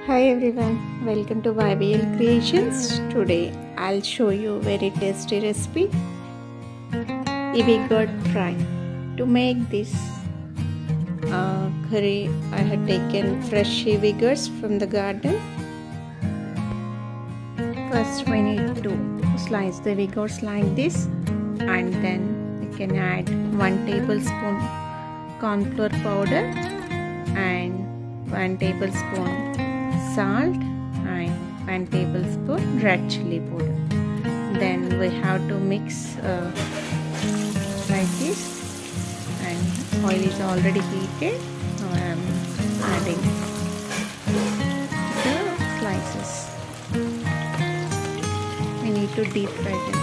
Hi everyone, welcome to YBL Creations. Today I'll show you very tasty recipe Ivygourd fry. To make this curry, I have taken fresh Ivygourds from the garden. First we need to slice the Ivygourds like this, and then we can add 1 tablespoon corn flour powder and 1 tablespoon salt and 1 tablespoon red chili powder. Then we have to mix like this, and oil is already heated. Now I am adding the slices. We need to deep fry them.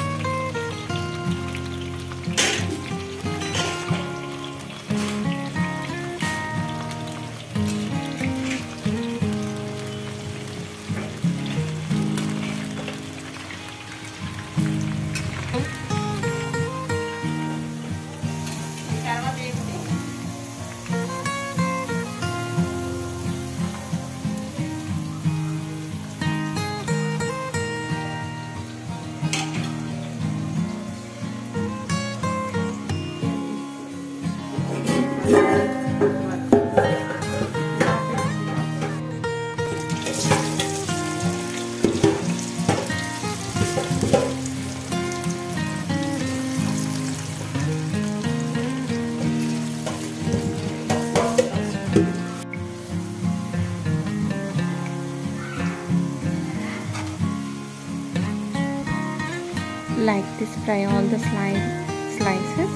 Like this, fry all the slices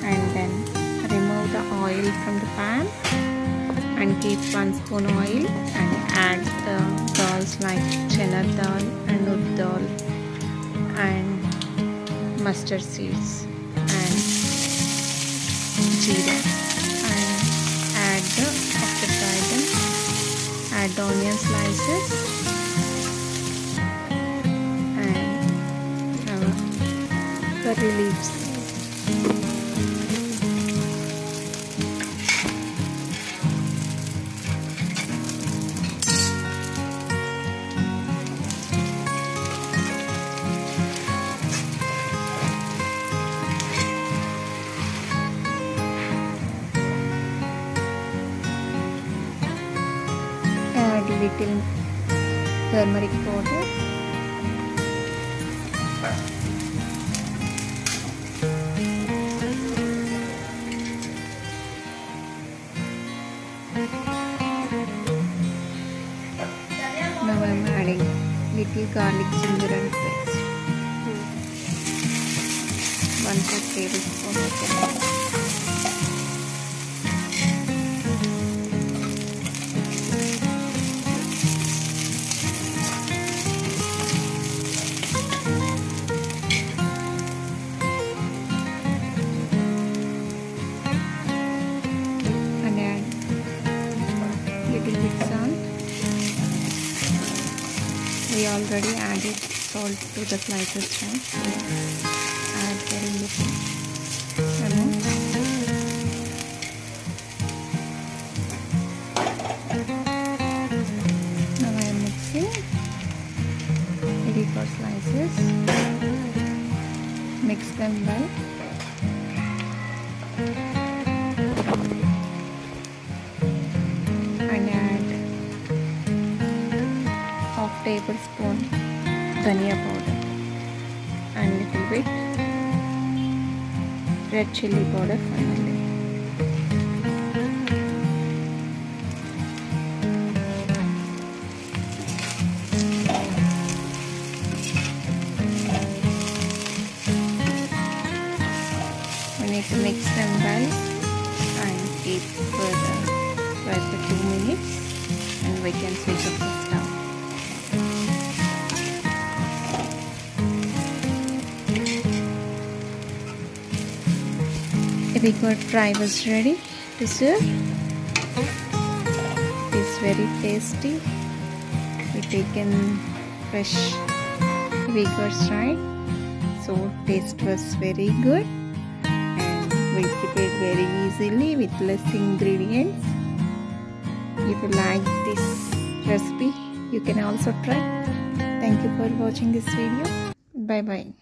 and then remove the oil from the pan and keep 1 spoon oil and add the dals like chana dal and urd dal and mustard seeds and jeera, and add the after fried them, add the onion slices curry leaves. Add little turmeric powder. Now I am adding little garlic ginger and paste. 1/4 tablespoon. And add little bit salt. We already added salt to the slices, right? So add very little amount. Now I am mixing Ivygourd slices. Mix them well. And add ½ tablespoon dhania powder and little bit red chili powder finally. We need to mix them well and keep for 2 minutes, and we can switch off the stove. Ivygourd fry was ready to serve. It is very tasty. We taken fresh Ivygourd right, so taste was very good, and we prepared very easily with less ingredients. If you like this You can also try. Thank you for watching this video. Bye bye.